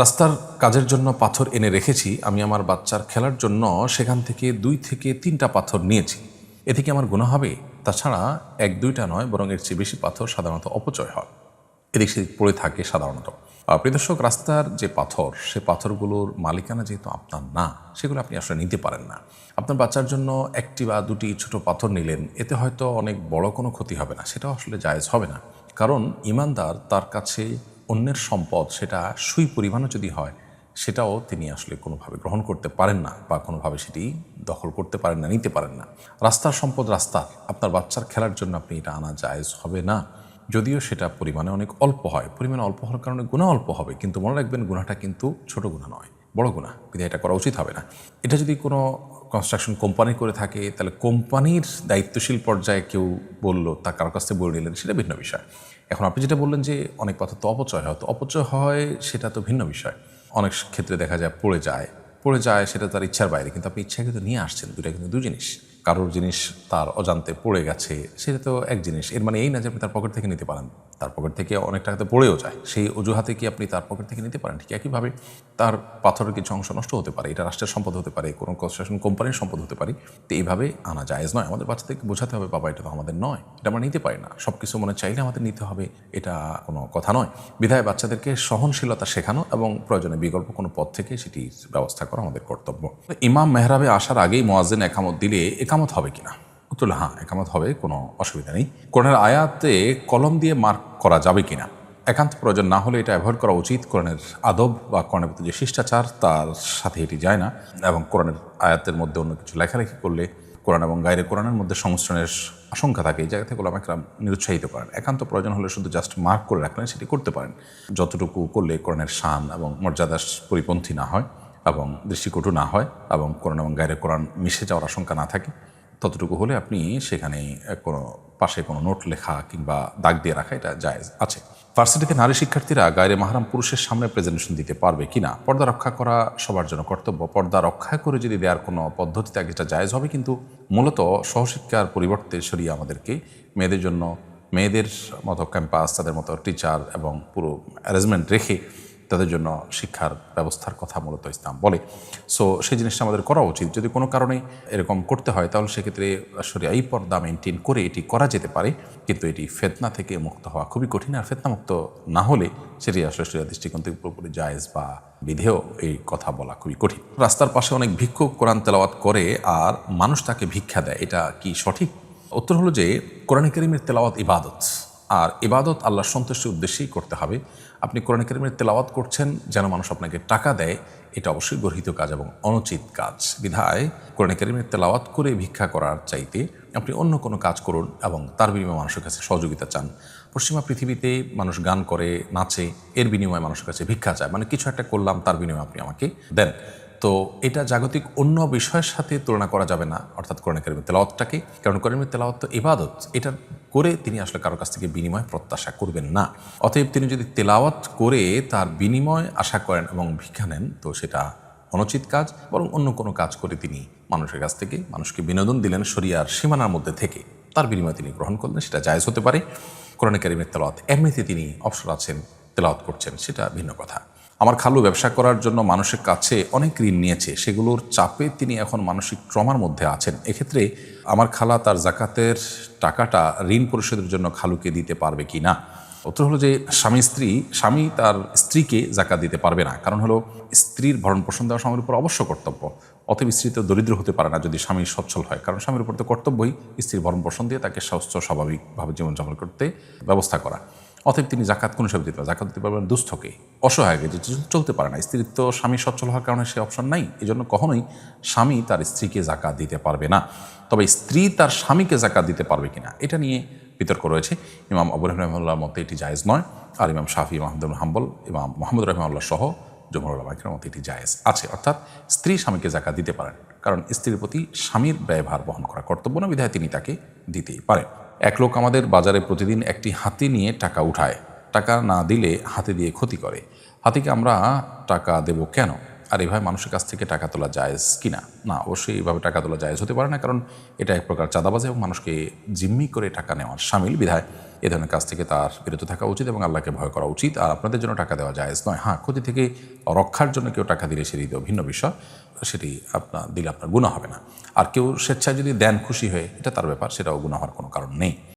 রাস্তার কাজের জন্য পাথর এনে রেখেছি, আমি আমার বাচ্চার খেলার জন্য সেখান থেকে 2 থেকে 3টা পাথর নিয়েছি, এ থেকে আমার গুনাহ হবে? তাছাড়া 1-2টা নয়, বরং এর চেয়ে বেশি পাথর সাধারণত অপচয় হয়, এদিক সেদিক পড়ে থাকে সাধারণত। প্রিয় দর্শক, রাস্তার যে পাথর, সে পাথরগুলোর মালিকানা যেহেতু আপনার না, সেগুলো আপনি আসলে নিতে পারেন না। আপনার বাচ্চার জন্য 1টি বা 2টি ছোট পাথর নিলেন, এতে হয়তো অনেক বড় কোনো ক্ষতি হবে না, সেটাও আসলে জায়েজ হবে না। কারণ ইমানদার তার কাছে অন্যের সম্পদ, সেটা সুই পরিমাণও যদি হয়, সেটাও তিনি আসলে কোনোভাবে গ্রহণ করতে পারেন না বা কোনোভাবে সেটি দখল করতে পারেন না, নিতে পারেন না। রাস্তার সম্পদ রাস্তার, আপনার বাচ্চার খেলার জন্য আপনি এটা আনা জায়েজ হবে না। যদিও সেটা পরিমাণে অনেক অল্প হয়, পরিমাণে অল্প হওয়ার কারণে গুনাহ অল্প হবে, কিন্তু মনে রাখবেন গুনাহটা কিন্তু ছোট গুনাহ নয়, বড় গুনাহ, বিধায় এটা করা উচিত হবে না। এটা যদি কোনো কনস্ট্রাকশন কোম্পানি করে থাকে, তাহলে কোম্পানির দায়িত্বশীল পর্যায়ে কেউ বলল, তা কারো কাছ থেকে বলে নিলেন, সেটা ভিন্ন বিষয়। এখন আপনি যেটা বললেন যে অনেক পাথর তো অপচয় হয়, তো অপচয় হয় সেটা তো ভিন্ন বিষয়। অনেক ক্ষেত্রে দেখা যায় পড়ে যায়, সেটা তার ইচ্ছার বাইরে, কিন্তু আপনি ইচ্ছা কিন্তু নিয়ে আসছেন, দুটা কিন্তু দুই জিনিস। কারোর জিনিস তার অজান্তে পড়ে গেছে, সেটা তো এক জিনিস। এর মানে এই না যে আপনি তার পকেট থেকে নিতে পারেন, তার পকেট থেকে অনেক টাকা তো পড়েও যায়, সেই অজুহাতে কি আপনি তার পকেট থেকে নিতে পারেন? ঠিক একইভাবে তার পাথরের কিছু অংশ নষ্ট হতে পারে, এটা রাষ্ট্রের সম্পদ হতে পারে, কোনো কনস্ট্রাকশন কোম্পানির সম্পদ হতে পারে, তো এইভাবে আনা জায়েজ নয়। আমাদের বাচ্চাদেরকে বোঝাতে হবে, বাবা এটা তো আমাদের নয়, এটা আমরা নিতে পারি না, সব কিছু মনে চাইলে আমাদের নিতে হবে, এটা কোনো কথা নয়। বিধায় বাচ্চাদেরকে সহনশীলতা শেখানো এবং প্রয়োজনে বিকল্প কোনো পথ থেকে সেটির ব্যবস্থা করা আমাদের কর্তব্য। ইমাম মেহরাবে আসার আগেই মুয়াজ্জিন একামত দিলে একামত হবে কিনা? উত্তর হ্যাঁ, একামত হবে, কোনো অসুবিধা নেই। কোরআনের আয়াতে কলম দিয়ে মার্ক করা যাবে কিনা? একান্ত প্রয়োজন না হলে এটা অ্যাভয়েড করা উচিত। কোরআনের আদব বা কোরআনের প্রতি যে শিষ্টাচার, তার সাথে এটি যায় না। এবং কোরআনের আয়াতের মধ্যে অন্য কিছু লেখালেখি করলে কোরআন এবং গায়রে কোরআনের মধ্যে সংমিশ্রণের আশঙ্কা থাকে, এই জায়গা থেকে ওলামায়ে কেরাম নিরুৎসাহিত করেন। একান্ত প্রয়োজন হলে শুধু জাস্ট মার্ক করে রাখলেন, সেটি করতে পারেন, যতটুকু করলে কোরআনের শান এবং মর্যাদার পরিপন্থী না হয় এবং দৃষ্টিকটু না হয় এবং কোরআন এবং গায়রে কোরআন মিশে যাওয়ার আশঙ্কা না থাকে, ততটুকু হলে আপনি সেখানে কোনো পাশে কোনো নোট লেখা কিংবা দাগ দিয়ে রাখা, এটা জায়েজ আছে। ভার্সিটিতে নারী শিক্ষার্থীরা গায়রে মাহরাম পুরুষের সামনে প্রেজেন্টেশন দিতে পারবে কিনা? পর্দা রক্ষা করা সবার জন্য কর্তব্য। পর্দা রক্ষা করে যদি দেওয়ার কোনো পদ্ধতি থাকে, এটা জায়েজ হবে, কিন্তু মূলত সহশিক্ষার পরিবর্তে শরিয়া আমাদেরকে মেয়েদের জন্য, মেয়েদের মতো ক্যাম্পাস, তাদের মতো টিচার এবং পুরো অ্যারেঞ্জমেন্ট রেখে তাদের জন্য শিক্ষার ব্যবস্থার কথা মূলত ইসলাম বলে। সো সেই জিনিসটা আমাদের করা উচিত। যদি কোনো কারণে এরকম করতে হয়, তাহলে সেক্ষেত্রে শরিয়াই পর্দা মেনটেন করে এটি করা যেতে পারে, কিন্তু এটি ফিতনা থেকে মুক্ত হওয়া খুবই কঠিন। আর ফিতনা মুক্ত না হলে সেটি আসলে শরিয়া দৃষ্টিকোণ থেকে পুরোপুরি জায়েজ বা বিধেয়, এই কথা বলা খুবই কঠিন। রাস্তার পাশে অনেক ভিক্ষুক কোরআন তেলাওয়াত করে আর মানুষ তাকে ভিক্ষা দেয়, এটা কি সঠিক? উত্তর হলো যে কোরআন কারীমের তেলাওয়াত ইবাদত, আর ইবাদত আল্লাহর সন্তুষ্টির উদ্দেশ্যেই করতে হবে। আপনি কোরআন কারীমের তেলাওয়াত করছেন যেন মানুষ আপনাকে টাকা দেয়, এটা অবশ্যই গর্হিত কাজ এবং অনুচিত কাজ। বিধায় কোরআন কারীমের তেলাওয়াত করে ভিক্ষা করার চাইতে আপনি অন্য কোনো কাজ করুন এবং তার বিনিময়ে মানুষের কাছে সহযোগিতা চান। পশ্চিমা পৃথিবীতে মানুষ গান করে, নাচে, এর বিনিময়ে মানুষের কাছে ভিক্ষা চায়, মানে কিছু একটা করলাম, তার বিনিময়ে আপনি আমাকে দেন। তো এটা জাগতিক অন্য বিষয়ের সাথে তুলনা করা যাবে না, অর্থাৎ কোরআন কারীমের তেলাওয়াতটাকে। কারণ কোরআনের তেলাওয়াত তো ইবাদত, এটা করে তিনি আসলে কারো কাছ থেকে বিনিময় প্রত্যাশা করবেন না। অতএব তিনি যদি তেলাওয়াত করে তার বিনিময় আশা করেন এবং ভিক্ষা নেন, তো সেটা অনুচিত কাজ। বরং অন্য কোনো কাজ করে তিনি মানুষের কাছ থেকে মানুষকে বিনোদন দিলেন শরিয়ার সীমানার মধ্যে থেকে, তার বিনিময়ে তিনি গ্রহণ করলেন, সেটা জায়েজ হতে পারে। কোরআন কারীমের তেলাওয়াত এমনিতে তিনি অবসর আছেন, তেলাওয়াত করছেন, সেটা ভিন্ন কথা। আমার খালু ব্যবসা করার জন্য মানুষের কাছে অনেক ঋণ নিয়েছে, সেগুলোর চাপে তিনি এখন মানসিক ট্রমার মধ্যে আছেন। এক্ষেত্রে আমার খালা তার জাকাতের টাকাটা ঋণ পরিশোধের জন্য খালুকে দিতে পারবে কি না? উত্তর হলো যে স্বামী তার স্ত্রীকে জাকাত দিতে পারবে না। কারণ হলো স্ত্রীর ভরণ পোষণ দেওয়া স্বামীর উপর অবশ্য কর্তব্য। অতএব স্ত্রী তো দরিদ্র হতে পারে না যদি স্বামী সচ্ছল হয়, কারণ স্বামীর উপর তো কর্তব্যই স্ত্রীর ভরণ পোষণ দিয়ে তাকে সুস্থ স্বাভাবিকভাবে জীবনযাপন করতে ব্যবস্থা করা। অতএব তিনি জাকাত কোন হিসাবে দিতে পারেন? জাকাত দিতে পারবেন দুস্থকে, অসহায়কে, যে চলতে পারে না। স্ত্রীর তো স্বামী সচ্ছল হওয়ার কারণে সে অপশন নাই, এই জন্য কখনোই স্বামী তার স্ত্রীকে জাকাত দিতে পারবে না। তবে স্ত্রী তার স্বামীকে জাকাত দিতে পারবে কিনা, এটা নিয়ে বিতর্ক রয়েছে। ইমাম আবু হানিফা রাহিমাহুল্লাহর মতে এটি জায়েজ নয়, আর ইমাম শাফি, ইমাম আহমদ বিন হাম্বল, ইমাম মুহাম্মদ রাহিমাহুল্লাহ সহ জমহুর উলামার মতে এটি জায়েজ আছে। অর্থাৎ স্ত্রী স্বামীকে জাকাত দিতে পারেন, কারণ স্ত্রীর প্রতি স্বামীর ব্যয়ভার বহন করা কর্তব্য না, বিধায় তিনি তাকে দিতেই পারেন। এক লোক আমাদের বাজারে প্রতিদিন একটি হাতি নিয়ে টাকা উঠায়, টাকা না দিলে হাতি দিয়ে ক্ষতি করে। হাতিকে আমরা টাকা দেব কেন? আর এভাবে মানুষের কাছ থেকে টাকা তোলা জায়েজ কিনা? না, অবশ্যই এইভাবে টাকা তোলা জায়েজ হতে পারে না, কারণ এটা এক প্রকার চাঁদাবাজি এবং মানুষকে জিম্মি করে টাকা নেওয়ার শামিল। বিধায় এ ধরনের কাজ থেকে তার বিরত থাকা উচিত এবং আল্লাহকে ভয় করা উচিত। আর আপনাদের জন্য টাকা দেওয়া জায়েজ নয়। হ্যাঁ, ক্ষতি থেকে রক্ষার জন্য কেউ টাকা দিলে সেটি তো ভিন্ন বিষয়, সেটি আপনার দিলে আপনার গুনাহ হবে না। আর কেউ স্বেচ্ছায় যদি দেন খুশি হয়ে, এটা তার ব্যাপার, সেটাও গুনাহ হওয়ার কোনো কারণ নেই।